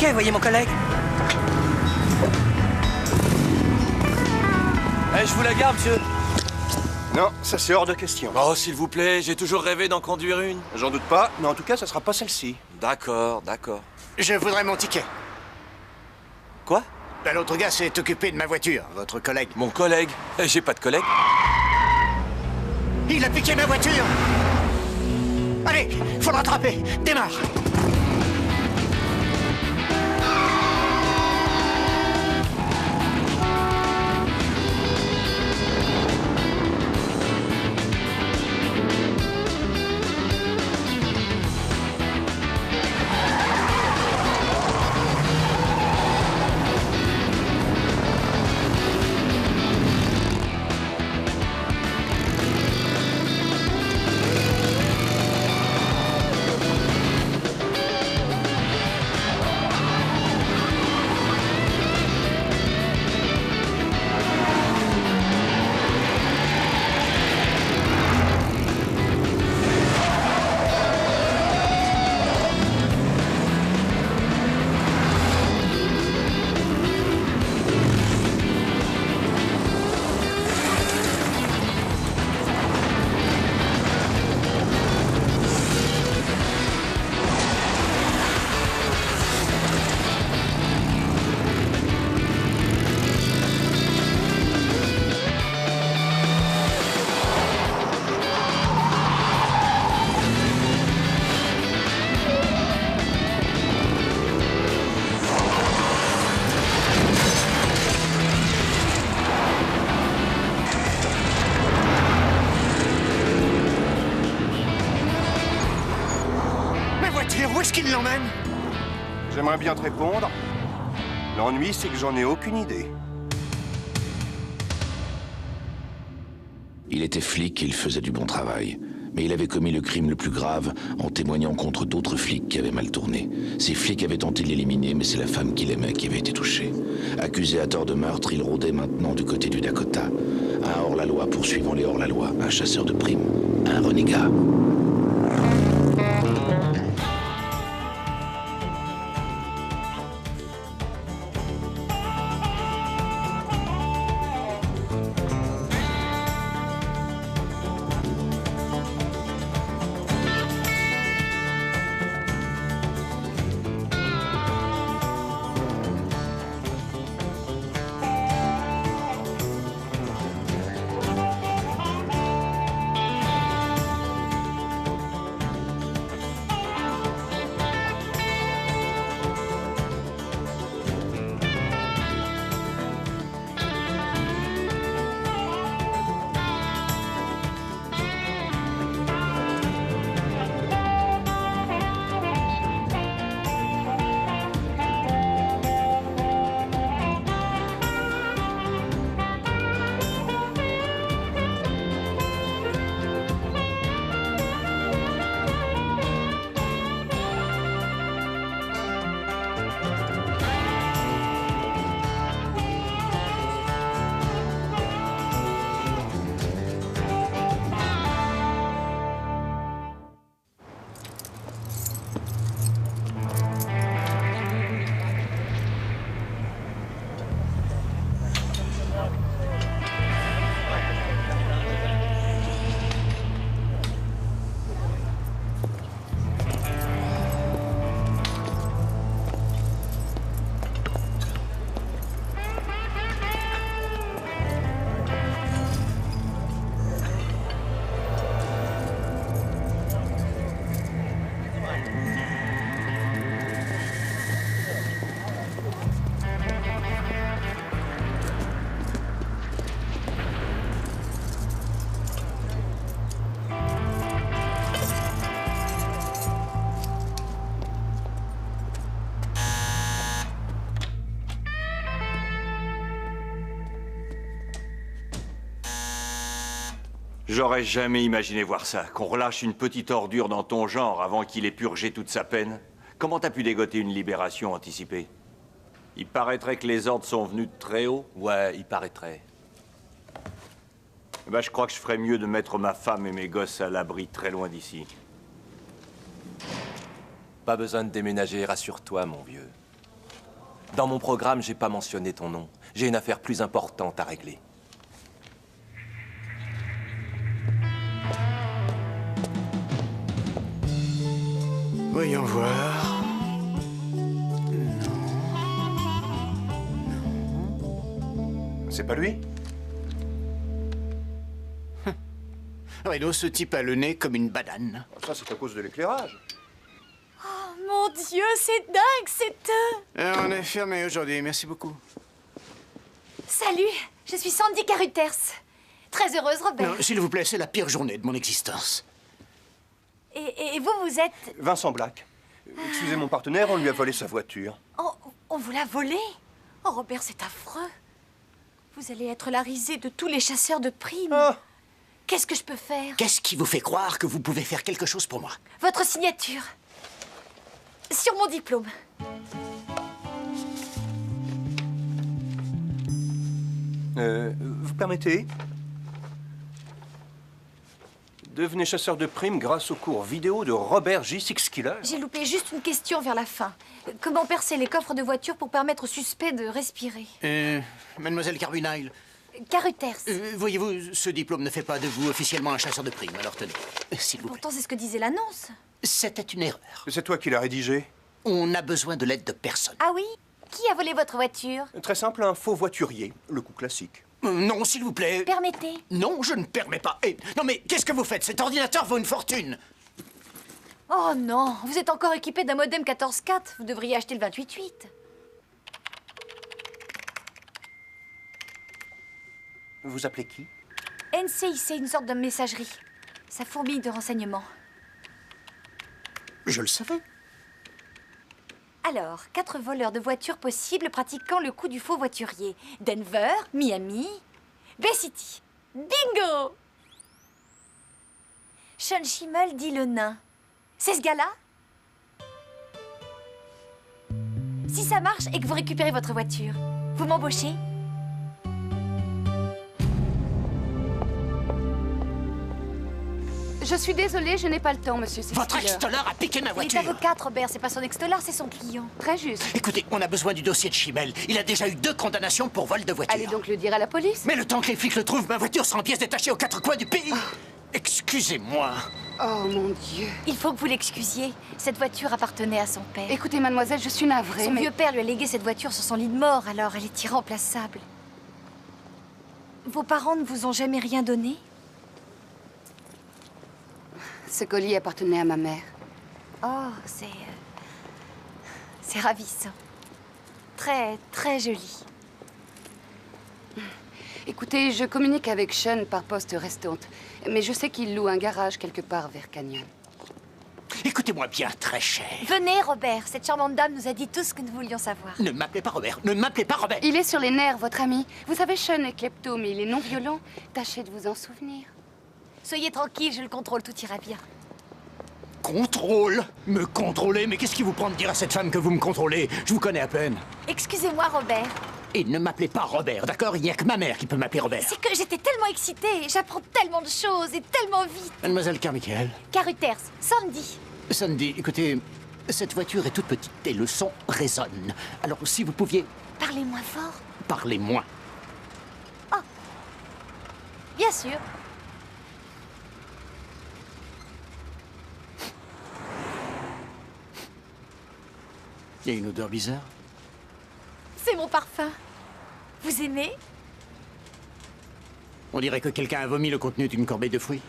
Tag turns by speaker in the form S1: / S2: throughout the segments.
S1: ticket, voyez mon collègue.
S2: Eh, je vous la garde, monsieur.
S3: Non, ça c'est hors de question.
S2: Oh, s'il vous plaît, j'ai toujours rêvé d'en conduire une.
S3: J'en doute pas, mais en tout cas, ça sera pas celle-ci.
S2: D'accord, d'accord.
S4: Je voudrais mon ticket.
S2: Quoi?
S4: Ben, l'autre gars s'est occupé de ma voiture, votre collègue.
S2: Mon collègue? J'ai pas de collègue.
S4: Il a piqué ma voiture. Allez, faut le rattraper. Démarre. Où est-ce qu'il l'emmène?
S3: J'aimerais bien te répondre. L'ennui, c'est que j'en ai aucune idée.
S5: Il était flic et il faisait du bon travail. Mais il avait commis le crime le plus grave en témoignant contre d'autres flics qui avaient mal tourné. Ces flics avaient tenté de l'éliminer, mais c'est la femme qu'il aimait qui avait été touchée. Accusé à tort de meurtre, il rôdait maintenant du côté du Dakota. Un hors-la-loi poursuivant les hors-la-loi, un chasseur de primes, un renégat.
S6: J'aurais jamais imaginé voir ça, qu'on relâche une petite ordure dans ton genre avant qu'il ait purgé toute sa peine. Comment t'as pu dégoter une libération anticipée? Il paraîtrait que les ordres sont venus de très haut.
S2: Ouais, il paraîtrait.
S6: Eh ben, je crois que je ferais mieux de mettre ma femme et mes gosses à l'abri très loin d'ici.
S2: Pas besoin de déménager, rassure-toi, mon vieux. Dans mon programme, j'ai pas mentionné ton nom. J'ai une affaire plus importante à régler.
S4: Voyons voir.
S3: C'est pas lui?
S4: Ouais, donc ce type a le nez comme une banane.
S3: Ça, c'est à cause de l'éclairage.
S1: Mon Dieu, c'est dingue, c'est eux!
S4: On est fermé aujourd'hui, merci beaucoup.
S1: Salut, je suis Sandy Carruthers. Très heureuse, Robert.
S4: Non, s'il vous plaît, c'est la pire journée de mon existence.
S1: Et vous, vous êtes...
S3: Vincent Black. Excusez mon partenaire, on lui a volé sa voiture.
S1: Oh, on vous l'a volé? Oh, Robert, c'est affreux. Vous allez être la risée de tous les chasseurs de primes.
S3: Ah.
S1: Qu'est-ce que je peux faire?
S4: Qu'est-ce qui vous fait croire que vous pouvez faire quelque chose pour moi?
S1: Votre signature. Sur mon diplôme.
S3: Vous permettez? Devenez chasseur de primes grâce au cours vidéo de Robert J. Sixkiller.
S1: J'ai loupé juste une question vers la fin. Comment percer les coffres de voiture pour permettre aux suspects de respirer?
S4: Mademoiselle Carbunyle,
S1: Carruthers.
S4: voyez-vous, ce diplôme ne fait pas de vous officiellement un chasseur de primes, alors tenez, s'il vous plaît.
S1: Pourtant, c'est ce que disait l'annonce.
S4: C'était une erreur.
S3: C'est toi qui l'as rédigé?
S4: On n'a besoin de l'aide de personne.
S1: Ah oui? Qui a volé votre voiture?
S3: Très simple, un faux voiturier. Le coup classique.
S4: Non, s'il vous plaît.
S1: Permettez.
S4: Non, je ne permets pas. Non, mais qu'est-ce que vous faites? Cet ordinateur vaut une fortune.
S1: Oh non, vous êtes encore équipé d'un modem 14.4. Vous devriez acheter le 28.8.
S3: Vous appelez qui?
S1: NCIC, une sorte de messagerie. Ça fourmille de renseignements.
S4: Je le savais.
S1: Alors, 4 voleurs de voitures possibles pratiquant le coup du faux voiturier. Denver, Miami, Bay City. Bingo! Sean Schimmel dit le nain. C'est ce gars-là? Si ça marche et que vous récupérez votre voiture, vous m'embauchez?
S7: Je suis désolée, je n'ai pas le temps, monsieur Sixkiller.
S4: Votre ex-dollar a piqué ma
S1: Il est
S4: voiture.
S1: avocat, Robert, c'est pas son ex-dollar, c'est son client.
S7: Très juste.
S4: Écoutez, on a besoin du dossier de Schimmel. Il a déjà eu 2 condamnations pour vol de voiture.
S7: Allez donc le dire à la police.
S4: Mais le temps que les flics le trouvent, ma voiture sera en pièces détachées aux 4 coins du pays. Excusez-moi.
S7: Oh mon Dieu.
S1: Il faut que vous l'excusiez. Cette voiture appartenait à son père.
S7: Écoutez, mademoiselle, je suis navrée,
S1: Son
S7: mais...
S1: vieux père lui a légué cette voiture sur son lit de mort, alors elle est irremplaçable. Vos parents ne vous ont jamais rien donné?
S7: Ce colis appartenait à ma mère.
S1: Oh, c'est ravissant. Très, très joli.
S7: Écoutez, je communique avec Sean par poste restante, mais je sais qu'il loue un garage quelque part vers Canyon.
S4: Écoutez-moi bien, très cher.
S1: Venez, Robert. Cette charmante dame nous a dit tout ce que nous voulions savoir.
S4: Ne m'appelez pas Robert. Ne m'appelez pas Robert.
S7: Il est sur les nerfs, votre ami. Vous savez, Sean est klepto, mais il est non violent. Tâchez de vous en souvenir.
S1: Soyez tranquille, je le contrôle, tout ira bien.
S4: Contrôle? Me contrôler? Mais qu'est-ce qui vous prend de dire à cette femme que vous me contrôlez? Je vous connais à peine.
S1: Excusez-moi, Robert.
S4: Et ne m'appelez pas Robert, d'accord? Il n'y a que ma mère qui peut m'appeler Robert.
S1: C'est que j'étais tellement excitée. J'apprends tellement de choses et tellement vite.
S4: Mademoiselle Carmichael.
S1: Carruthers, Sandy.
S4: Sandy, écoutez, cette voiture est toute petite et le son résonne. Alors si vous pouviez
S1: Parlez moins fort.
S4: parler moins.
S1: Bien sûr.
S4: Il y a une odeur bizarre.
S1: C'est mon parfum. Vous aimez?
S4: On dirait que quelqu'un a vomi le contenu d'une corbeille de fruits.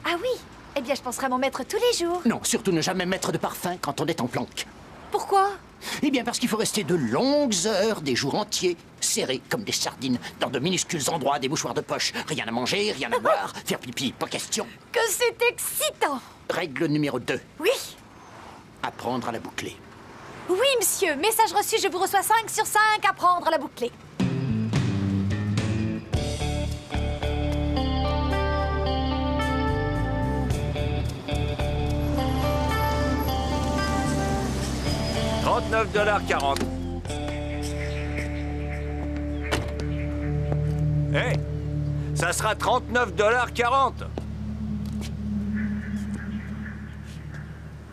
S1: Ah oui? Eh bien, je penserai à m'en mettre tous les jours.
S4: Non, surtout ne jamais mettre de parfum quand on est en planque.
S1: Pourquoi?
S4: Eh bien parce qu'il faut rester de longues heures, des jours entiers, serrés comme des sardines, dans de minuscules endroits, des mouchoirs de poche. Rien à manger, rien à boire, faire pipi, pas question.
S1: Que c'est excitant!
S4: Règle numéro 2,
S1: Oui?
S4: apprendre à la boucler.
S1: Oui, monsieur. Message reçu, je vous reçois 5 sur 5 à prendre à la bouclée.
S6: $39,40. Hé, ça sera $39,40.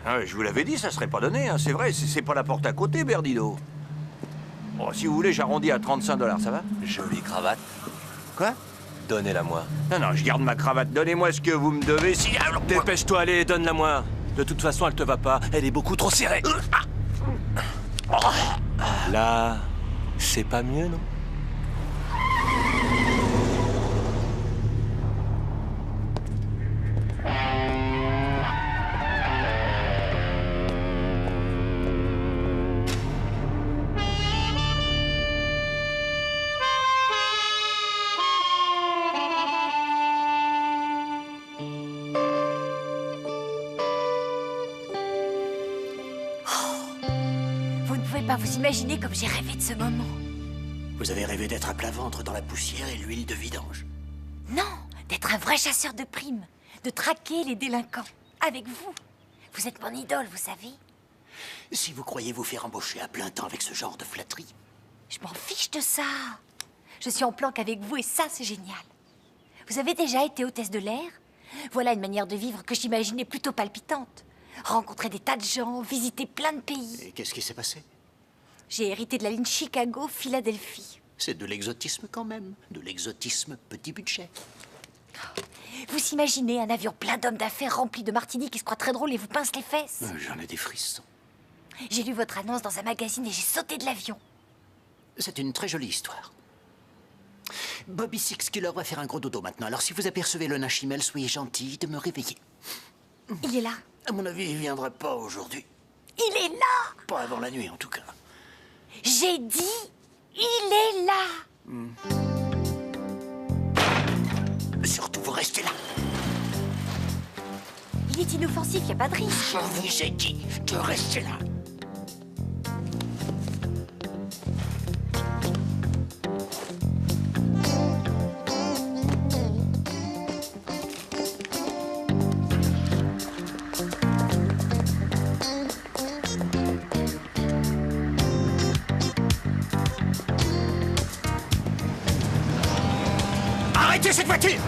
S6: Ah, je vous l'avais dit, ça serait pas donné, hein. C'est vrai, c'est pas la porte à côté, Bernardo. Bon, si vous voulez, j'arrondis à 35 $, ça va?
S2: Jolie cravate.
S6: Quoi?
S2: Donnez-la-moi.
S6: Non, je garde ma cravate. Donnez-moi ce que vous me devez, si...
S2: Dépêche-toi, allez, donne-la-moi. De toute façon, elle te va pas. Elle est beaucoup trop serrée. Là, c'est pas mieux, non?
S1: Vous ne pouvez pas vous imaginer comme j'ai rêvé de ce moment.
S4: Vous avez rêvé d'être à plat ventre dans la poussière et l'huile de vidange.
S1: Non, d'être un vrai chasseur de primes, de traquer les délinquants. Avec vous. Vous êtes mon idole, vous savez.
S4: Si vous croyez vous faire embaucher à plein temps avec ce genre de flatterie...
S1: Je m'en fiche de ça. Je suis en planque avec vous et ça, c'est génial. Vous avez déjà été hôtesse de l'air? Voilà une manière de vivre que j'imaginais plutôt palpitante. Rencontrer des tas de gens, visiter plein de pays.
S4: Et qu'est-ce qui s'est passé?
S1: J'ai hérité de la ligne Chicago-Philadelphie.
S4: C'est de l'exotisme quand même. De l'exotisme petit budget.
S1: Vous imaginez un avion plein d'hommes d'affaires rempli de martini qui se croient très drôles et vous pincent les fesses?
S4: J'en ai des frissons.
S1: J'ai lu votre annonce dans un magazine et j'ai sauté de l'avion.
S4: C'est une très jolie histoire. Bobby Sixkiller va faire un gros dodo maintenant. Alors si vous apercevez le nain Chimel, soyez gentil de me réveiller.
S1: Il est là.
S4: À mon avis, il viendra pas aujourd'hui.
S1: Il est là.
S4: Pas avant la nuit, en tout cas.
S1: J'ai dit, il est là.
S4: Surtout, vous restez là.
S1: Il est inoffensif, y a pas de risque.
S4: Je vous ai dit de rester là. Arrêtez cette voiture!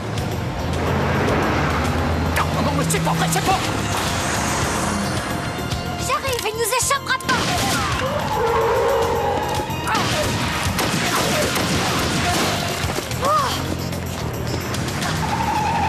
S4: Non, mais c'est pas vrai, c'est pas...
S1: J'arrive, il nous échappera pas. Oh.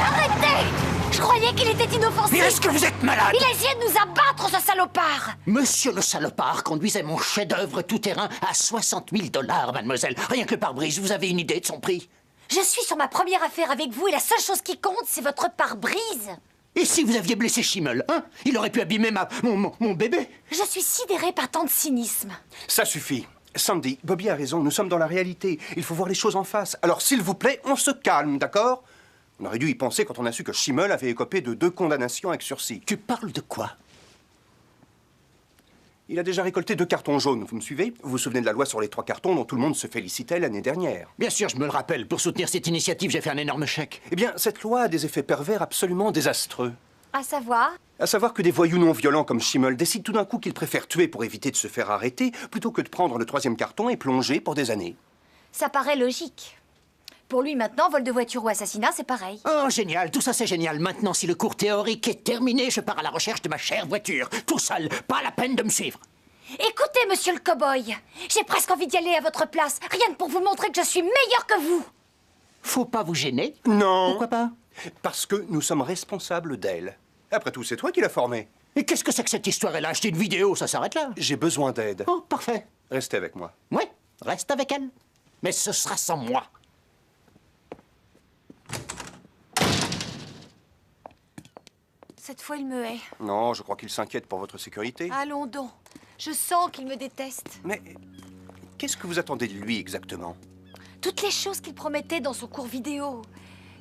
S1: Arrêtez! Je croyais qu'il était inoffensif.
S4: Mais est-ce que vous êtes malade?
S1: Il a essayé de nous abattre, ce salopard.
S4: Monsieur le salopard conduisait mon chef-d'œuvre tout-terrain à 60 000 $, mademoiselle. Rien que le pare-brise, vous avez une idée de son prix?
S1: Je suis sur ma première affaire avec vous et la seule chose qui compte, c'est votre pare-brise.
S4: Et si vous aviez blessé Schimmel, hein? Il aurait pu abîmer mon bébé.
S1: Je suis sidérée par tant de cynisme.
S3: Ça suffit. Sandy, Bobby a raison, nous sommes dans la réalité. Il faut voir les choses en face. Alors, s'il vous plaît, on se calme, d'accord? On aurait dû y penser quand on a su que Schimmel avait écopé de 2 condamnations avec sursis.
S4: Tu parles de quoi?
S3: Il a déjà récolté 2 cartons jaunes, vous me suivez? Vous vous souvenez de la loi sur les 3 cartons dont tout le monde se félicitait l'année dernière?
S4: Bien sûr, je me le rappelle. Pour soutenir cette initiative, j'ai fait un énorme chèque.
S3: Eh bien, cette loi a des effets pervers absolument désastreux.
S1: À savoir?
S3: À savoir que des voyous non violents comme Schimmel décident tout d'un coup qu'ils préfèrent tuer pour éviter de se faire arrêter, plutôt que de prendre le 3e carton et plonger pour des années.
S1: Ça paraît logique. Pour lui maintenant, vol de voiture ou assassinat, c'est pareil.
S4: Oh, génial, tout ça c'est génial. Maintenant, si le cours théorique est terminé, je pars à la recherche de ma chère voiture. Tout seul, pas la peine de me suivre.
S1: Écoutez, monsieur le cow-boy, j'ai presque envie d'y aller à votre place, rien que pour vous montrer que je suis meilleur que vous.
S4: Faut pas vous gêner.
S3: Non.
S4: Pourquoi pas?
S3: Parce que nous sommes responsables d'elle. Après tout, c'est toi qui l'as formée.
S4: Et qu'est-ce que c'est que cette histoire? Elle a acheté une vidéo, ça s'arrête là.
S3: J'ai besoin d'aide.
S4: Oh, parfait.
S3: Restez avec moi.
S4: Ouais, reste avec elle. Mais ce sera sans moi.
S1: Cette fois, il me hait.
S3: Non, je crois qu'il s'inquiète pour votre sécurité.
S1: Allons donc. Je sens qu'il me déteste.
S3: Mais qu'est-ce que vous attendez de lui exactement?
S1: Toutes les choses qu'il promettait dans son cours vidéo.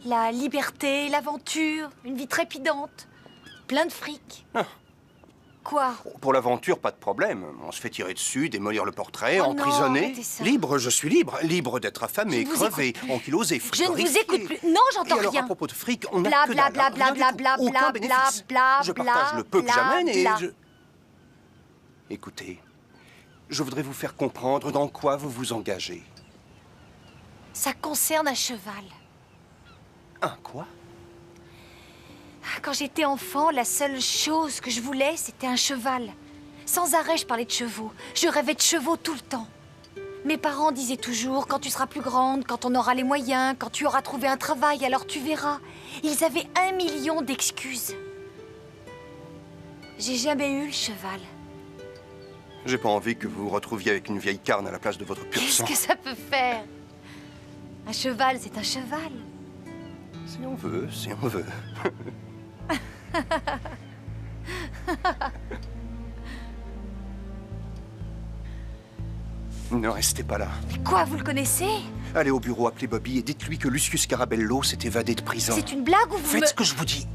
S1: La liberté, l'aventure, une vie trépidante. Plein de fric.
S3: Ah.
S1: Quoi?
S3: Pour l'aventure, pas de problème. On se fait tirer dessus, démolir le portrait,
S1: Oh non,
S3: emprisonner.
S1: arrêtez ça.
S3: Libre, je suis libre. Libre d'être affamé,
S1: Je ne vous
S3: crevé,
S1: écoute plus.
S3: ankylosé,
S1: Je ne vous
S3: frigorifié.
S1: écoute plus. Non, j'entends
S3: Et alors,
S1: rien.
S3: à propos de fric, on n'a
S1: Bla,
S3: que
S1: bla,
S3: dalle.
S1: bla,
S3: Rien du
S1: bla,
S3: tout.
S1: bla,
S3: Aucun
S1: bla,
S3: bénéfice.
S1: bla,
S3: Je
S1: bla,
S3: partage le peu que
S1: bla,
S3: j'amène et
S1: bla.
S3: je... Écoutez, je voudrais vous faire comprendre dans quoi vous vous engagez.
S1: Ça concerne un cheval.
S3: Un quoi?
S1: Quand j'étais enfant, la seule chose que je voulais, c'était un cheval. Sans arrêt, je parlais de chevaux. Je rêvais de chevaux tout le temps. Mes parents disaient toujours, quand tu seras plus grande, quand on aura les moyens, quand tu auras trouvé un travail, alors tu verras. Ils avaient 1 million d'excuses. J'ai jamais eu le cheval.
S3: J'ai pas envie que vous vous retrouviez avec une vieille carne à la place de votre pur
S1: Qu'est-ce
S3: sang.
S1: que ça peut faire? Un cheval, c'est un cheval.
S3: Si on veut, si on veut. Ne restez pas là.
S1: Mais quoi, vous le connaissez?
S3: Allez au bureau, appelez Bobby et dites-lui que Lucius Carabello s'est évadé de prison.
S1: C'est une blague ou vous
S3: Faites
S1: me...
S3: ce que je vous dis.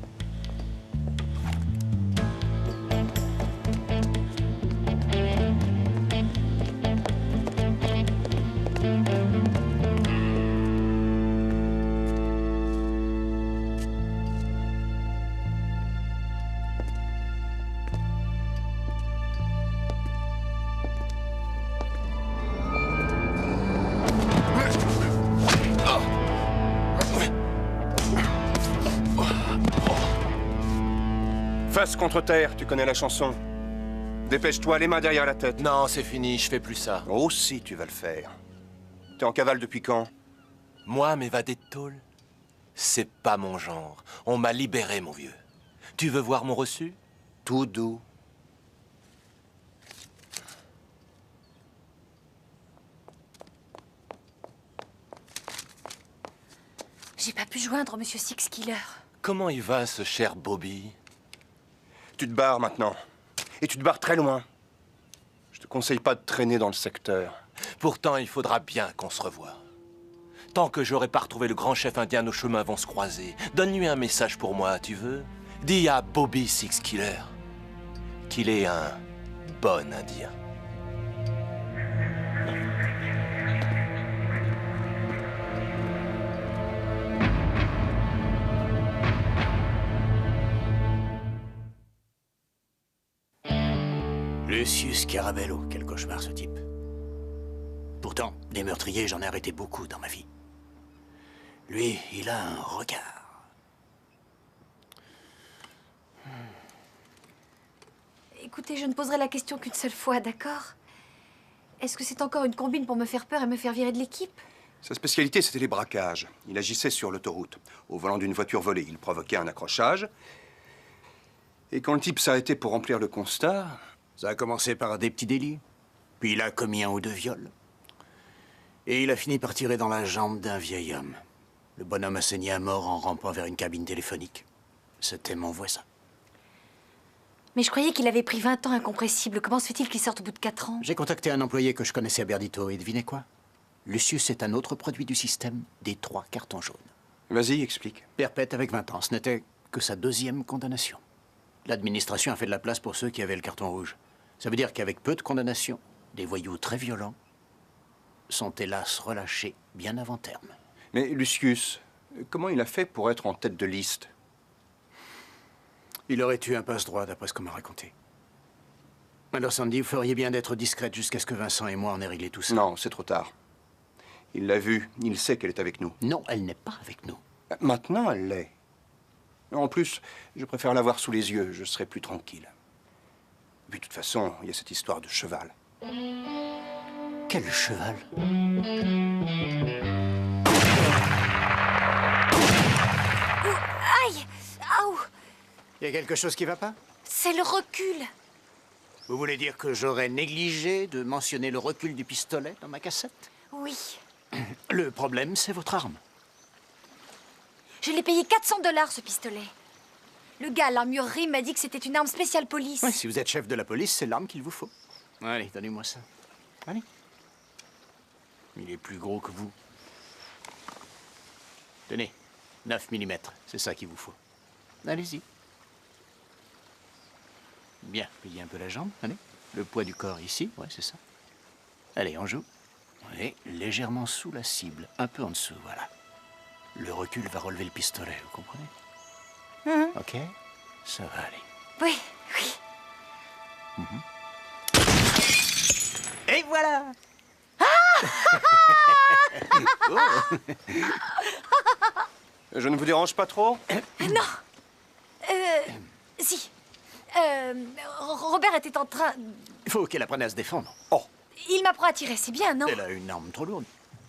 S3: Face contre terre, tu connais la chanson. Dépêche-toi, les mains derrière la tête.
S2: Non, c'est fini, je fais plus ça.
S3: Oh si, tu vas le faire. T'es en cavale depuis quand?
S2: Moi, m'évader de tôle, c'est pas mon genre. On m'a libéré, mon vieux. Tu veux voir mon reçu?
S3: Tout doux.
S1: J'ai pas pu joindre Monsieur Six-Killer.
S2: Comment il va, ce cher Bobby?
S3: Tu te barres maintenant. Et tu te barres très loin. Je te conseille pas de traîner dans le secteur.
S2: Pourtant, il faudra bien qu'on se revoie. Tant que j'aurai pas retrouvé le grand chef indien, nos chemins vont se croiser. Donne-lui un message pour moi, tu veux? Dis à Bobby Six-Killer qu'il est un bon indien.
S4: Lucius Carabello, quel cauchemar ce type. Pourtant, des meurtriers, j'en ai arrêté beaucoup dans ma vie. Lui, il a un regard.
S1: Écoutez, je ne poserai la question qu'une seule fois, d'accord? Est-ce que c'est encore une combine pour me faire peur et me faire virer de l'équipe?
S3: Sa spécialité, c'était les braquages. Il agissait sur l'autoroute. Au volant d'une voiture volée, il provoquait un accrochage. Et quand le type s'arrêtait pour remplir le constat...
S4: Ça a commencé par des petits délits. Puis il a commis 1 ou 2 viols. Et il a fini par tirer dans la jambe d'un vieil homme. Le bonhomme a saigné à mort en rampant vers une cabine téléphonique. C'était mon voisin.
S1: Mais je croyais qu'il avait pris 20 ans incompressible. Comment se fait-il qu'il sorte au bout de 4 ans?
S4: J'ai contacté un employé que je connaissais à Berdito, et devinez quoi? Lucius est un autre produit du système des 3 cartons jaunes.
S3: Vas-y, explique.
S4: Perpète avec 20 ans, ce n'était que sa 2e condamnation. L'administration a fait de la place pour ceux qui avaient le carton rouge. Ça veut dire qu'avec peu de condamnations, des voyous très violents sont hélas relâchés bien avant terme.
S3: Mais Lucius, comment il a fait pour être en tête de liste?
S4: Il aurait eu un passe-droit, d'après ce qu'on m'a raconté. Alors, Sandy, vous feriez bien d'être discrète jusqu'à ce que Vincent et moi en aient réglé tout ça.
S3: Non, c'est trop tard. Il l'a vue, il sait qu'elle est avec nous.
S4: Non, elle n'est pas avec nous.
S3: Maintenant, elle l'est. En plus, je préfère l'avoir sous les yeux, je serai plus tranquille. Et puis, de toute façon, il y a cette histoire de cheval.
S4: Quel cheval?
S1: Aïe! Aouh!
S4: Il y a quelque chose qui va pas?
S1: C'est le recul.
S4: Vous voulez dire que j'aurais négligé de mentionner le recul du pistolet dans ma cassette?
S1: Oui.
S4: Le problème, c'est votre arme.
S1: Je l'ai payé 400 $, ce pistolet. Le gars à l'armurerie m'a dit que c'était une arme spéciale police.
S4: Oui, si vous êtes chef de la police, c'est l'arme qu'il vous faut. Allez, donnez-moi ça. Allez. Il est plus gros que vous. Tenez, 9 mm, c'est ça qu'il vous faut. Allez-y. Bien, pliez un peu la jambe, allez. Le poids du corps ici, ouais, c'est ça. Allez, on joue. Et légèrement sous la cible, un peu en dessous, voilà. Le recul va relever le pistolet, vous comprenez? Ok, ça va aller.
S1: Oui, oui.
S4: Et voilà!
S3: Je ne vous dérange pas trop?
S1: Si. Robert était en train...
S4: Il faut qu'elle apprenne à se défendre.
S3: Oh,
S1: Il m'apprend à tirer, c'est bien, non?
S4: Elle a une arme trop lourde.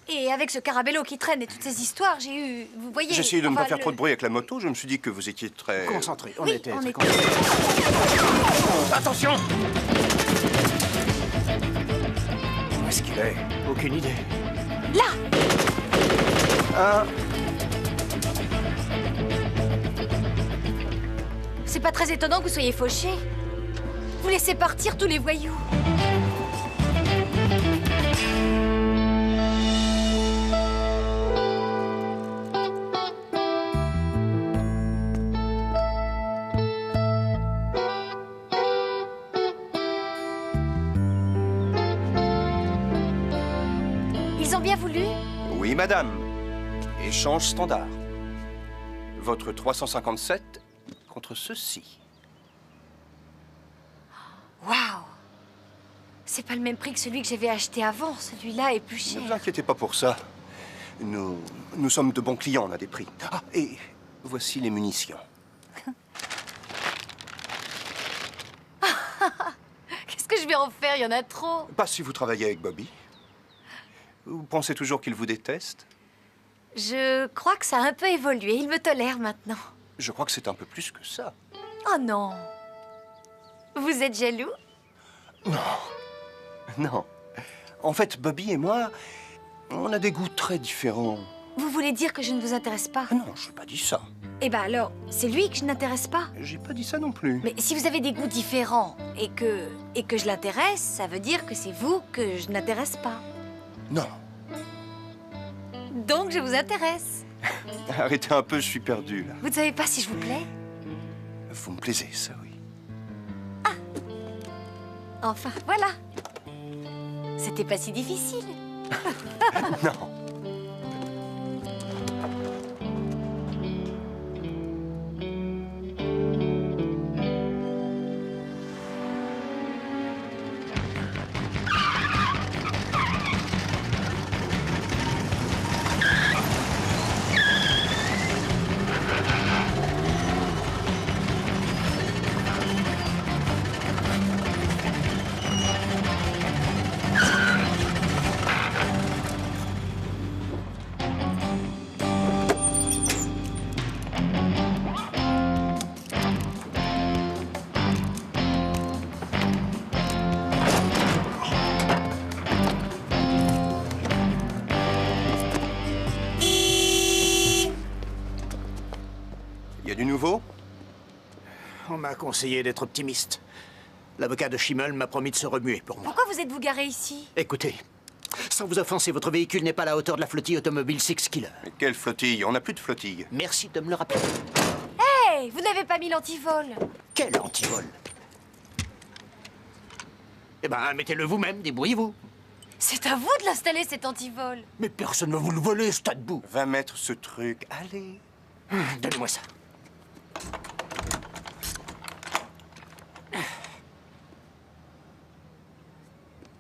S1: Et avec ce carabello qui traîne et toutes ces histoires, j'ai eu... Vous voyez...
S3: J'essayais de ne
S1: enfin,
S3: pas faire trop de bruit avec la moto, je me suis dit que vous étiez très...
S4: Concentré, on
S1: Oui,
S4: était
S1: on
S4: très
S1: était-
S4: concentrés.
S3: Attention!
S4: Où est-ce qu'il est? Aucune idée.
S1: Là!
S3: Ah,
S1: C'est pas très étonnant que vous soyez fauché. Vous laissez partir tous les voyous. Ils ont bien voulu?
S3: oui, madame. Échange standard. Votre 357 contre ceci.
S1: Waouh! C'est pas le même prix que celui que j'avais acheté avant. Celui-là est plus
S3: Ne vous
S1: cher.
S3: inquiétez pas pour ça. Nous sommes de bons clients, on a des prix. Ah, et voici les munitions.
S1: Qu'est-ce que je vais en faire? Il y en a trop.
S3: Pas si vous travaillez avec Bobby. Vous pensez toujours qu'il vous déteste?
S1: Je crois que ça a un peu évolué. Il me tolère maintenant.
S3: Je crois que c'est un peu plus que ça.
S1: Oh non! Vous êtes jaloux?
S3: Non. En fait, Bobby et moi, on a des goûts très différents.
S1: Vous voulez dire que je ne vous intéresse pas?
S3: Ah non, je n'ai pas dit ça.
S1: Eh ben alors, c'est lui que je n'intéresse pas.
S3: J'ai pas dit ça non plus.
S1: Mais si vous avez des goûts différents et que je l'intéresse, ça veut dire que c'est vous que je n'intéresse pas.
S3: Non.
S1: Donc je vous intéresse.
S3: Arrêtez un peu, je suis perdu, là.
S1: Vous ne savez pas si je vous plais?
S3: Vous me plaisez, ça, oui.
S1: Enfin, voilà. C'était pas si difficile.
S3: Non. Il y a du nouveau?
S4: On m'a conseillé d'être optimiste. L'avocat de Schimmel m'a promis de se remuer pour moi.
S1: Pourquoi vous êtes-vous garé ici?
S4: Écoutez, sans vous offenser, votre véhicule n'est pas à la hauteur de la flottille automobile Six Killer.
S3: Mais quelle flottille? On n'a plus de flottille.
S4: Merci de me le rappeler.
S1: Hey, vous n'avez pas mis l'antivol.
S4: Quel antivol? Eh ben, mettez-le vous-même, débrouillez-vous.
S1: C'est à vous de l'installer, cet antivol.
S4: Mais personne ne va vous le voler, ce tas de boue.
S3: Va mettre ce truc. Allez.
S4: Donnez-moi ça.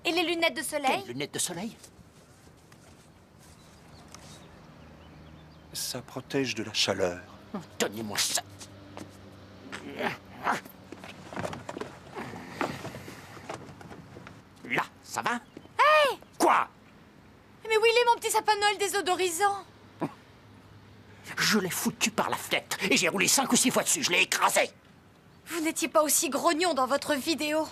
S1: Et les lunettes de soleil?
S4: Quelles lunettes de soleil?
S3: Ça protège de la chaleur.
S4: Donnez-moi ça. Là, ça va?
S1: Hey!
S4: Quoi?
S1: Mais où il est, mon petit sapin de Noël désodorisant?
S4: Je l'ai foutu par la fenêtre et j'ai roulé 5 ou 6 fois dessus. Je l'ai écrasé.
S1: Vous n'étiez pas aussi grognon dans votre vidéo.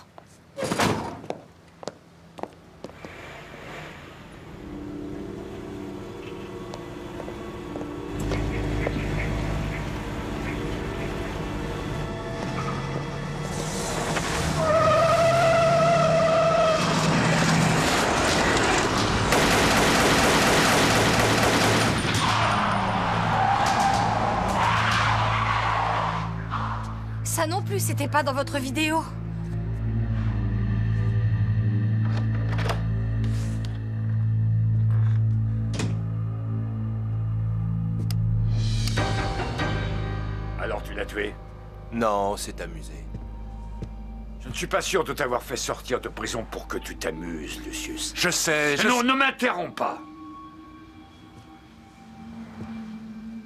S1: Ça non plus, c'était pas dans votre vidéo.
S8: Alors tu l'as tué?
S2: Non, c'est amusé.
S8: Je ne suis pas sûr de t'avoir fait sortir de prison pour que tu t'amuses, Lucius.
S2: Je sais,
S8: Non, ne m'interromps pas.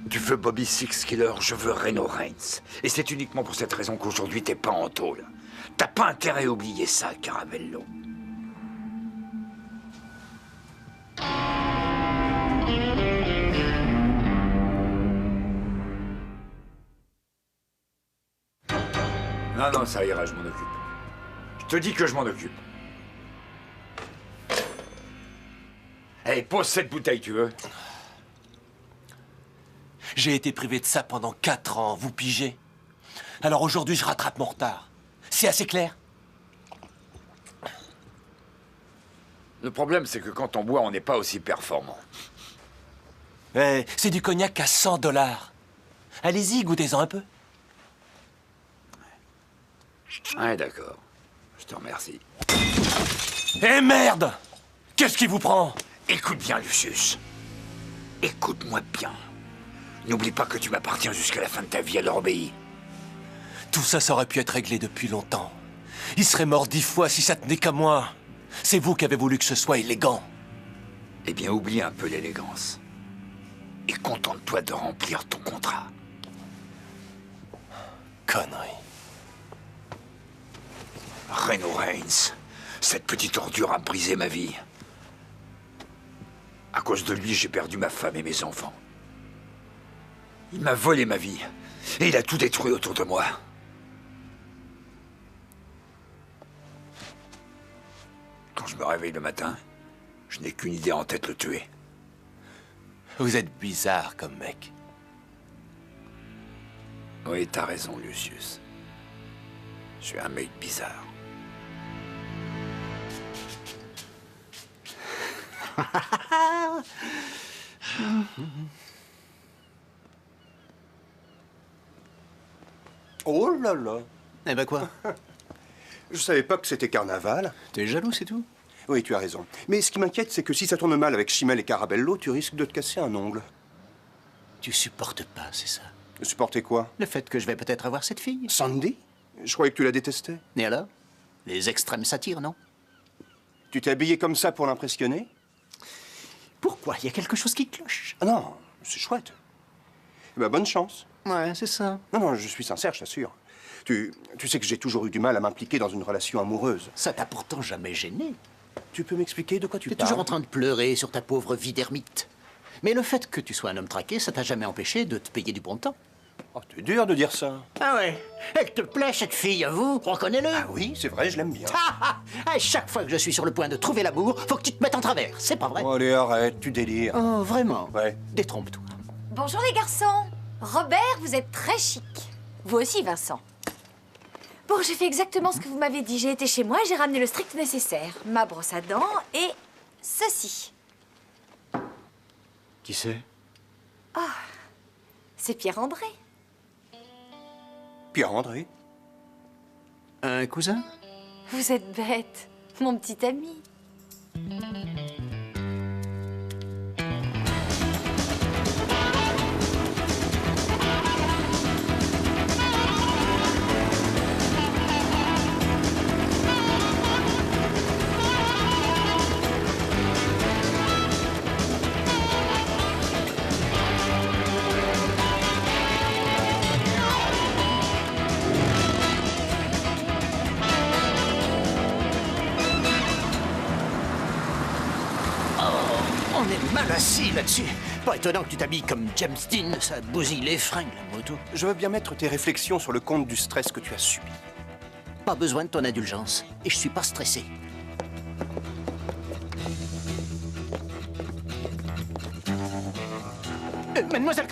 S8: Tu veux Bobby Six Killer, je veux Reno Reigns. Et c'est uniquement pour cette raison qu'aujourd'hui t'es pas en tôle. T'as pas intérêt à oublier ça, Caravello. Non, non, ça ira, je m'en occupe. Je te dis que je m'en occupe. Allez, pose cette bouteille, tu veux?
S2: J'ai été privé de ça pendant 4 ans, vous pigez? Alors aujourd'hui, je rattrape mon retard. C'est assez clair?
S8: Le problème, c'est que quand on boit, on n'est pas aussi performant.
S2: Eh, c'est du cognac à $100. Allez-y, goûtez-en un peu.
S8: Ouais, d'accord. Je te remercie.
S2: Eh merde! Qu'est-ce qui vous prend?
S8: Écoute bien, Lucius. Écoute-moi bien. N'oublie pas que tu m'appartiens jusqu'à la fin de ta vie, alors obéis.
S2: Tout ça, ça aurait pu être réglé depuis longtemps. Il serait mort 10 fois si ça tenait qu'à moi. C'est vous qui avez voulu que ce soit élégant.
S8: Eh bien, oublie un peu l'élégance. Et contente-toi de remplir ton contrat.
S2: Connerie.
S8: Reno Reigns, cette petite ordure a brisé ma vie. À cause de lui, j'ai perdu ma femme et mes enfants. Il m'a volé ma vie. Et il a tout détruit autour de moi. Quand je me réveille le matin, je n'ai qu'une idée en tête, le tuer.
S2: Vous êtes bizarre comme mec.
S8: Oui, t'as raison, Lucius. Je suis un mec bizarre.
S3: Oh là là.
S4: Eh ben quoi?
S3: Je savais pas que c'était carnaval.
S4: T'es jaloux, c'est tout?
S3: Oui, tu as raison. Mais ce qui m'inquiète, c'est que si ça tourne mal avec Chimel et Carabello, tu risques de te casser un ongle.
S4: Tu supportes pas, c'est ça?
S3: Supporter quoi?
S4: Le fait que je vais peut-être avoir cette fille.
S3: Sandy? Je croyais que tu la détestais.
S4: Et alors? Les extrêmes satires, non?
S3: Tu t'es habillé comme ça pour l'impressionner?
S4: Pourquoi? Il y a quelque chose qui cloche.
S3: Ah non, c'est chouette. Eh ben, bonne chance.
S4: Ouais, c'est ça.
S3: Non, non, je suis sincère, je t'assure. Tu sais que j'ai toujours eu du mal à m'impliquer dans une relation amoureuse.
S4: Ça t'a pourtant jamais gêné.
S3: Tu peux m'expliquer de quoi tu
S4: T'es
S3: parles?
S4: toujours en train de pleurer sur ta pauvre vie d'ermite. Mais le fait que tu sois un homme traqué, ça t'a jamais empêché de te payer du bon temps.
S3: Oh, c'est dur de dire ça.
S4: Ah ouais? Elle te plaît, cette fille, à vous? Reconnais-le.
S3: Ah oui, c'est vrai, je l'aime bien.
S4: À chaque fois que je suis sur le point de trouver l'amour, faut que tu te mettes en travers. C'est pas vrai?
S3: Oh, allez, arrête, tu délires.
S4: Oh, vraiment?
S3: Ouais.
S4: Détrompe-toi.
S1: Bonjour les garçons. Robert, vous êtes très chic. Vous aussi, Vincent. Bon, j'ai fait exactement ce que vous m'avez dit. J'ai été chez moi et j'ai ramené le strict nécessaire. Ma brosse à dents et ceci.
S4: Qui c'est?
S1: C'est Pierre-André.
S3: Pierre-André?
S4: Un cousin?
S1: Vous êtes bête. Mon petit ami.
S4: On est mal assis là-dessus. Pas étonnant que tu t'habilles comme James Dean, ça bousille les fringues, la moto.
S3: Je veux bien mettre tes réflexions sur le compte du stress que tu as subi.
S4: Pas besoin de ton indulgence. Et je suis pas stressé. Mademoiselle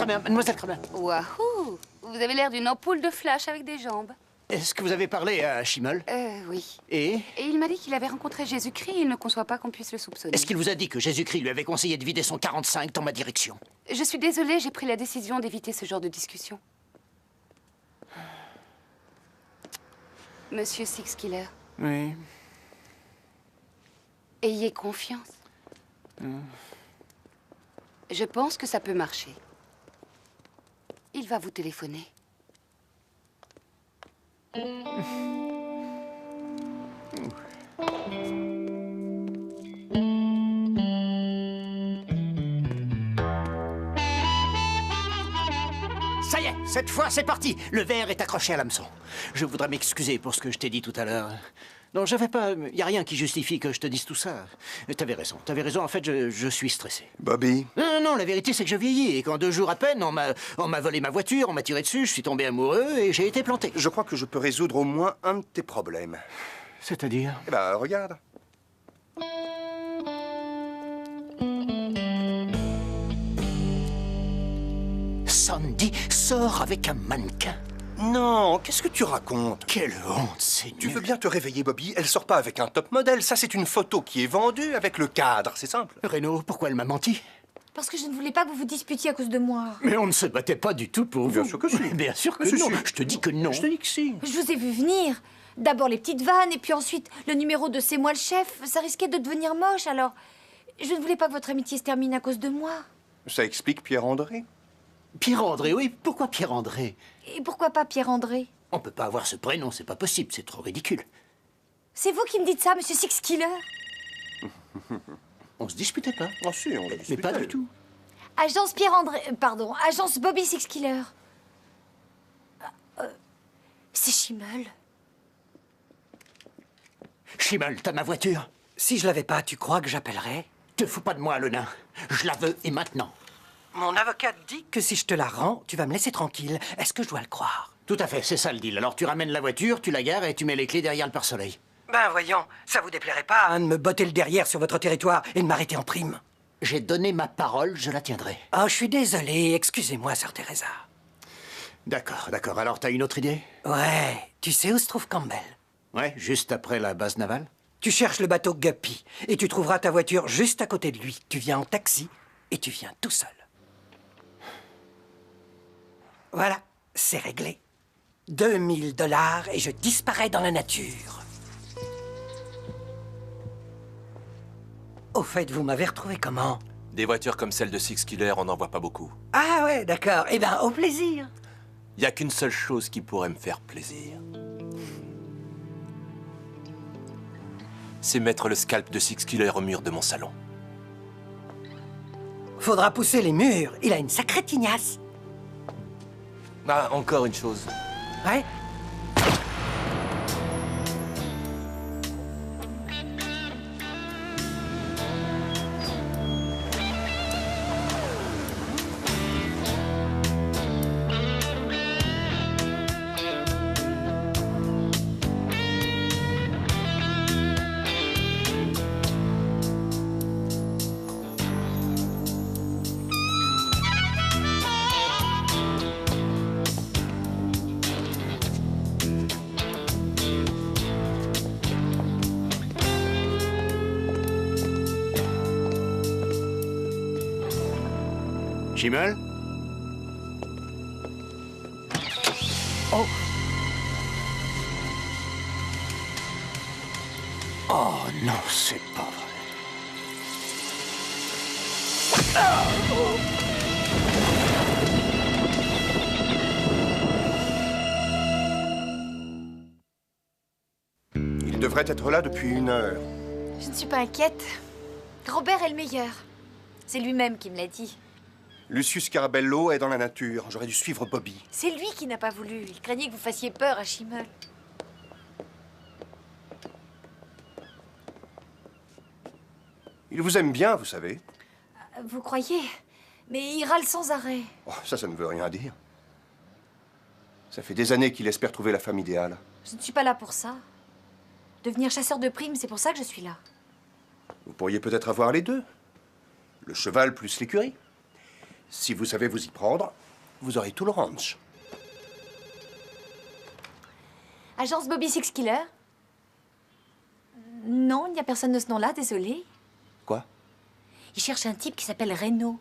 S4: Kramer.
S7: Wahou! Vous avez l'air d'une ampoule de flash avec des jambes.
S4: Est-ce que vous avez parlé à Schimmel?
S7: Oui.
S4: Et
S7: Et il m'a dit qu'il avait rencontré Jésus-Christ et il ne conçoit pas qu'on puisse le soupçonner.
S4: est-ce qu'il vous a dit que Jésus-Christ lui avait conseillé de vider son 45 dans ma direction?
S7: Je suis désolée, j'ai pris la décision d'éviter ce genre de discussion. Monsieur Sixkiller,
S4: Oui.
S7: ayez confiance. Je pense que ça peut marcher. Il va vous téléphoner.
S4: Ça y est, cette fois c'est parti. Le verre est accroché à l'hameçon. Je voudrais m'excuser pour ce que je t'ai dit tout à l'heure. Non, j'avais pas... Y a rien qui justifie que je te dise tout ça. T'avais raison. En fait, je suis stressé.
S3: Bobby,
S4: Non, la vérité, c'est que je vieillis. Et qu'en 2 jours à peine, on m'a volé ma voiture, on m'a tiré dessus, je suis tombé amoureux et j'ai été planté.
S3: je crois que je peux résoudre au moins un de tes problèmes.
S4: C'est-à-dire?
S3: Eh ben, regarde.
S4: Sandy sort avec un mannequin.
S3: Non, qu'est-ce que tu racontes?
S4: Quelle honte, c'est
S3: Tu
S4: nul.
S3: veux bien te réveiller, Bobby? Elle sort pas avec un top modèle. Ça, c'est une photo qui est vendue avec le cadre. C'est simple.
S4: Renaud, pourquoi elle m'a menti?
S1: Parce que je ne voulais pas que vous vous disputiez à cause de moi.
S4: Mais on ne se battait pas du tout pour
S3: Bien
S4: vous.
S3: sûr que si.
S4: Bien sûr que
S3: Mais si,
S4: non.
S3: si.
S4: Je te dis que non.
S3: Je te dis que si.
S1: Je vous ai vu venir. D'abord les petites vannes, et puis ensuite le numéro de C'est moi le chef. Ça risquait de devenir moche, alors je ne voulais pas que votre amitié se termine à cause de moi.
S3: Ça explique Pierre-André.
S4: Pierre-André, oui. Pourquoi Pierre-André?
S1: Et pourquoi pas Pierre-André?
S4: On peut pas avoir ce prénom, c'est pas possible, c'est trop ridicule.
S1: C'est vous qui me dites ça, monsieur Six Killer?
S4: On se disputait pas.
S3: Ah si, on
S4: Mais pas du tout.
S1: Agence Pierre-André... pardon, agence Bobby Six Killer. C'est Schimmel.
S4: Schimmel, t'as ma voiture?
S9: Si je l'avais pas, tu crois que j'appellerais?
S4: Te fous pas de moi, le nain. Je la veux, et maintenant.
S9: Mon avocat dit que si je te la rends, tu vas me laisser tranquille. Est-ce que je dois le croire?
S4: Tout à fait, c'est ça le deal. Alors tu ramènes la voiture, tu la gares et tu mets les clés derrière le pare-soleil.
S9: Ben voyons, ça vous déplairait pas, hein, de me botter le derrière sur votre territoire et de m'arrêter en prime?
S4: J'ai donné ma parole, je la tiendrai.
S9: Oh, je suis désolé, excusez-moi, sœur Teresa.
S4: D'accord. Alors t'as une autre idée?
S9: Ouais, tu sais où se trouve Campbell?
S4: Ouais, juste après la base navale.
S9: Tu cherches le bateau Guppy et tu trouveras ta voiture juste à côté de lui. Tu viens en taxi et tu viens tout seul. Voilà, c'est réglé. 2000 $ et je disparais dans la nature. Au fait, vous m'avez retrouvé comment?
S2: Des voitures comme celle de Six Killer, on n'en voit pas beaucoup.
S9: Ah ouais, d'accord. Eh ben, au plaisir.
S2: Il n'y a qu'une seule chose qui pourrait me faire plaisir. C'est mettre le scalp de Six Killer au mur de mon salon.
S9: Faudra pousser les murs. Il a une sacrée tignasse.
S2: Ah, encore une chose.
S9: Ouais.
S4: Schimmel? Oh! Oh non, c'est pas vrai.
S3: Il devrait être là depuis 1 heure.
S1: Je ne suis pas inquiète. Robert est le meilleur. C'est lui-même qui me l'a dit.
S3: Lucius Carabello est dans la nature. J'aurais dû suivre Bobby.
S1: C'est lui qui n'a pas voulu. Il craignait que vous fassiez peur à Schimmel.
S3: Il vous aime bien, vous savez.
S1: Vous croyez? Mais il râle sans arrêt.
S3: Oh, ça ne veut rien dire. Ça fait des années qu'il espère trouver la femme idéale.
S1: Je ne suis pas là pour ça. Devenir chasseur de primes, c'est pour ça que je suis là.
S3: Vous pourriez peut-être avoir les deux. Le cheval plus l'écurie. Si vous savez vous y prendre, vous aurez tout le ranch.
S1: Agence Bobby Six Killer? Non, il n'y a personne de ce nom-là, désolé.
S3: Quoi?
S1: Il cherche un type qui s'appelle Renaud.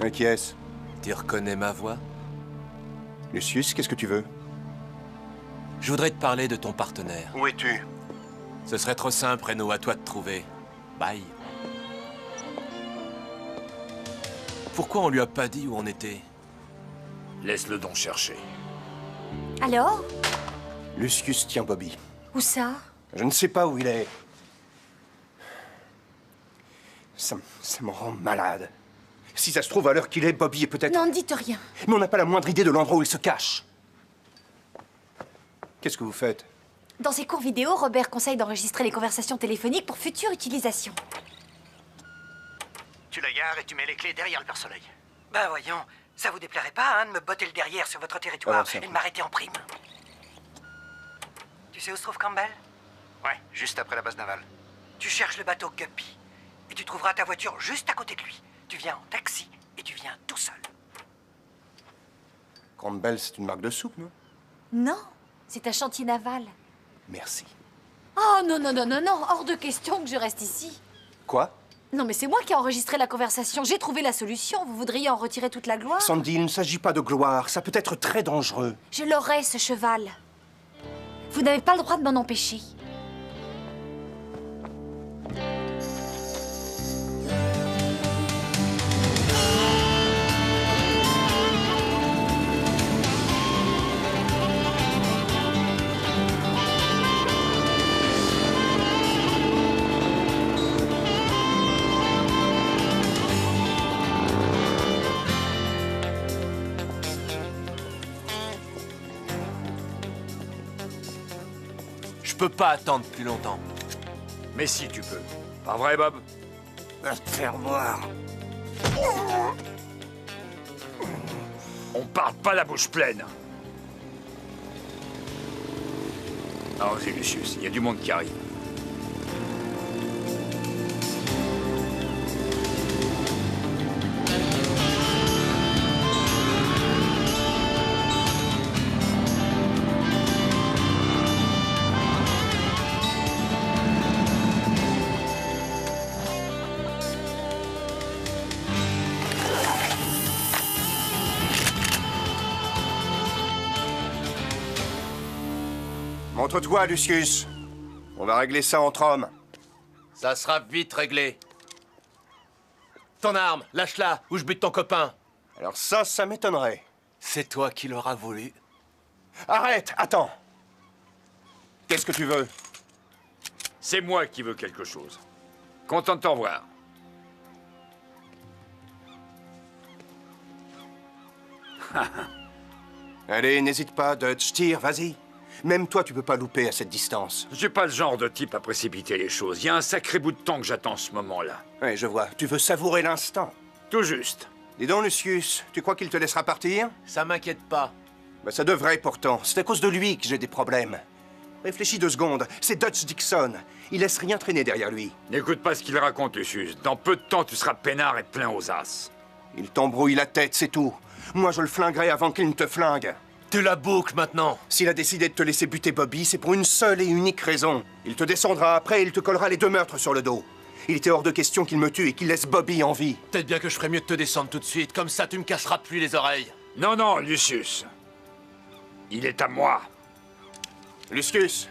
S3: Et qui est-ce?
S2: Tu reconnais ma voix?
S3: Lucius, qu'est-ce que tu veux?
S2: Je voudrais te parler de ton partenaire.
S3: Où es-tu?
S2: Ce serait trop simple, Renaud, à toi de trouver. Bye. Pourquoi on lui a pas dit où on était?
S8: Laisse-le donc chercher.
S1: Alors?
S3: Lucius tient Bobby.
S1: Où ça?
S3: Je ne sais pas où il est. Ça me rend malade. Si ça se trouve, à l'heure qu'il est, Bobby est peut-être...
S1: Non, ne dites rien.
S3: Mais on n'a pas la moindre idée de l'endroit où il se cache. Qu'est-ce que vous faites?
S1: Dans ses cours vidéo, Robert conseille d'enregistrer les conversations téléphoniques pour future utilisation.
S4: Tu la gares et tu mets les clés derrière le pare-soleil.
S9: Ben voyons, ça vous déplairait pas, hein, de me botter le derrière sur votre territoire
S3: Avancez.
S9: et de m'arrêter en prime. Tu sais où se trouve Campbell?
S4: Ouais, juste après la base navale.
S9: Tu cherches le bateau Guppy et tu trouveras ta voiture juste à côté de lui. Tu viens en taxi et tu viens tout seul.
S3: Campbell, c'est une marque de soupe, non?
S1: Non, c'est un chantier naval.
S3: Merci.
S1: Oh non, non, non, non, non, hors de question que je reste ici.
S3: Quoi?
S1: Non, mais c'est moi qui ai enregistré la conversation. J'ai trouvé la solution. Vous voudriez en retirer toute la gloire?
S3: Sandy, il ne s'agit pas de gloire. Ça peut être très dangereux.
S1: Je l'aurai, ce cheval. Vous n'avez pas le droit de m'en empêcher.
S2: Je peux pas attendre plus longtemps.
S8: Mais si tu peux. Pas vrai, Bob?
S9: Va te faire voir.
S8: On part pas la bouche pleine. Allons-y, Lucius, il y a du monde qui arrive.
S3: Montre-toi, Lucius. On va régler ça entre hommes.
S2: Ça sera vite réglé. Ton arme, lâche-la, ou je bute ton copain.
S3: Alors ça m'étonnerait.
S2: C'est toi qui l'auras voulu.
S3: Arrête, attends. Qu'est-ce que tu veux?
S8: C'est moi qui veux quelque chose. Content de t'en voir.
S3: Allez, n'hésite pas, Dutch, tire, vas-y. Même toi, tu peux pas louper à cette distance.
S8: Je suis pas le genre de type à précipiter les choses. Il y a un sacré bout de temps que j'attends ce moment-là.
S3: Oui, je vois. Tu veux savourer l'instant.
S8: Tout juste.
S3: Dis donc, Lucius, tu crois qu'il te laissera partir?
S2: Ça m'inquiète pas.
S3: Ben, ça devrait pourtant. C'est à cause de lui que j'ai des problèmes. Réfléchis 2 secondes. C'est Dutch Dixon. Il laisse rien traîner derrière lui.
S8: N'écoute pas ce qu'il raconte, Lucius. Dans peu de temps, tu seras peinard et plein aux as.
S3: Il t'embrouille la tête, c'est tout. Moi, je le flinguerai avant qu'il ne te flingue.
S2: Tu la boucles maintenant.
S3: S'il a décidé de te laisser buter Bobby, c'est pour une seule et unique raison. Il te descendra après et il te collera les 2 meurtres sur le dos. Il était hors de question qu'il me tue et qu'il laisse Bobby en vie.
S2: Peut-être bien que je ferais mieux de te descendre tout de suite. Comme ça, tu me casseras plus les oreilles.
S8: Non, non, Lucius. Il est à moi.
S3: Lucius,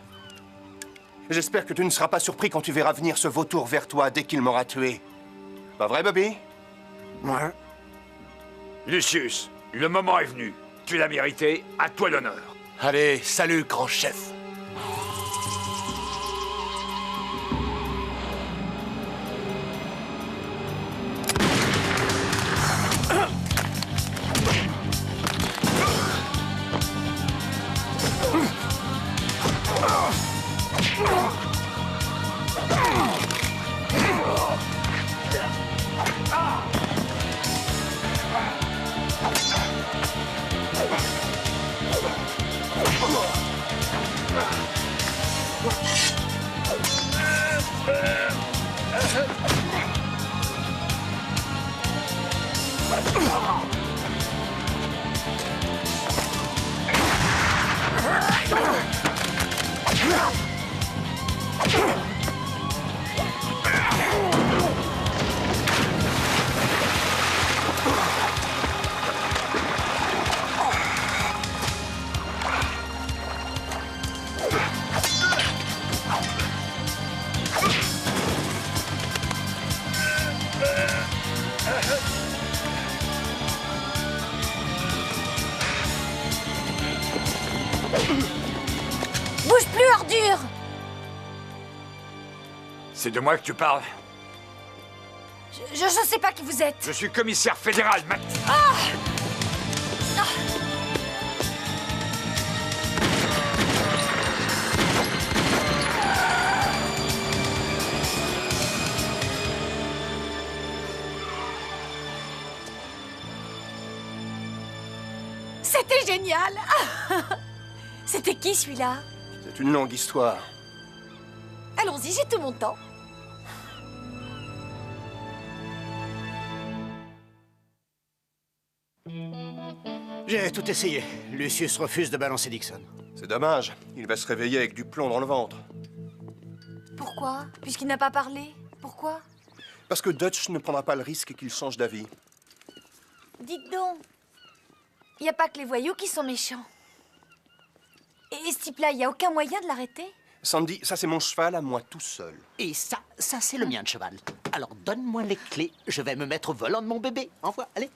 S3: j'espère que tu ne seras pas surpris quand tu verras venir ce vautour vers toi dès qu'il m'aura tué. Pas vrai, Bobby?
S9: Ouais.
S8: Lucius, le moment est venu. Tu l'as mérité, à toi l'honneur.
S2: Allez, salut, grand chef.
S1: Bouge plus, ordure!
S8: C'est de moi que tu parles?
S1: Je sais pas qui vous êtes.
S8: Je suis commissaire fédéral, Matt.
S1: C'était génial. C'était qui celui-là?
S3: C'est une longue histoire.
S1: Allons-y, j'ai tout mon temps.
S4: J'ai tout essayé. Lucius refuse de balancer Dixon.
S3: C'est dommage. Il va se réveiller avec du plomb dans le ventre.
S1: Pourquoi? Puisqu'il n'a pas parlé. Pourquoi?
S3: Parce que Dutch ne prendra pas le risque qu'il change d'avis.
S1: Dites donc. Il n'y a pas que les voyous qui sont méchants. Et ce type-là, il n'y a aucun moyen de l'arrêter?
S3: Sandy, ça c'est mon cheval à moi tout seul.
S4: Et ça c'est le mien de cheval. Alors donne-moi les clés, je vais me mettre au volant de mon bébé. Envoie, allez.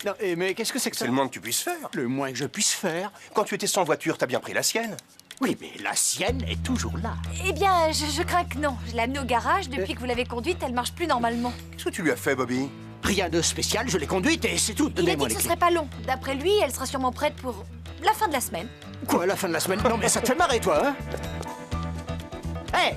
S4: Non, mais qu'est-ce que c'est que ça?
S3: C'est le moins que tu puisses faire.
S4: Le moins que je puisse faire?
S3: Quand tu étais sans voiture, t'as bien pris la sienne.
S4: Oui, mais la sienne est toujours là.
S1: Eh bien, je crains que non. Je l'ai amenée au garage. Depuis que vous l'avez conduite, elle marche plus normalement.
S3: Qu'est-ce que tu lui as fait, Bobby?
S4: Rien de spécial, je l'ai conduite et c'est tout.
S1: Il a dit
S4: Donnez-moi
S1: que
S4: les
S1: ce
S4: clés.
S1: serait pas long. D'après lui, elle sera sûrement prête pour la fin de la semaine.
S4: Quoi, la fin de la semaine? Non, mais ça te fait marrer, toi, hein? Hé!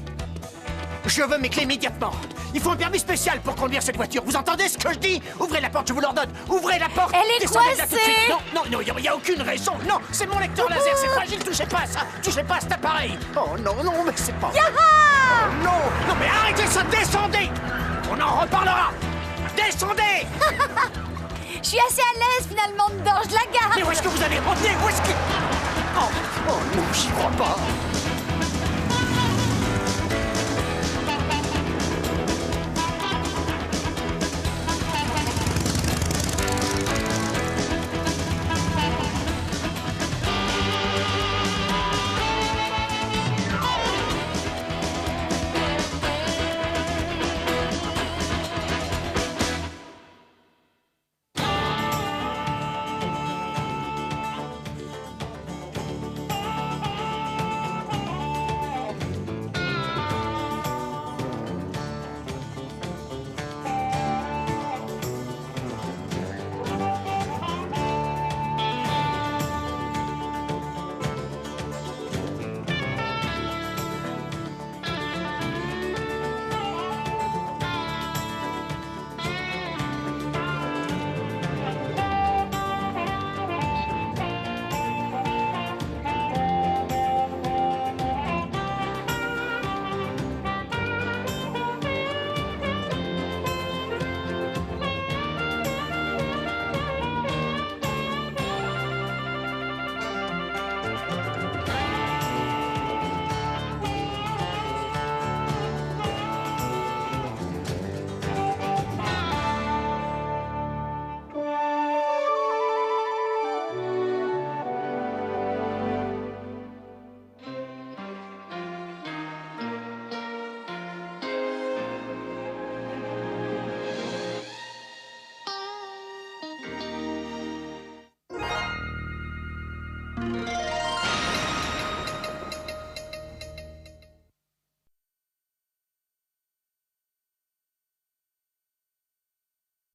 S4: Je veux mes clés immédiatement. Il faut un permis spécial pour conduire cette voiture. Vous entendez ce que je dis? Ouvrez la porte, je vous l'ordonne. Ouvrez la porte.
S1: Elle est
S4: Descendez de là tout de
S1: coincée.
S4: suite. Non, il n'y a aucune raison. Non, c'est mon lecteur laser, c'est fragile. Touchez pas à ça. Touchez pas à cet appareil. Oh non, mais c'est pas...
S1: Yaha!
S4: Oh non, mais arrêtez ça, descendez. On en reparlera. Descendez.
S1: Je suis assez à l'aise finalement dedans. Je la garde.
S4: Mais où est-ce que vous allez revenir? Où est-ce que... Oh non, j'y crois pas.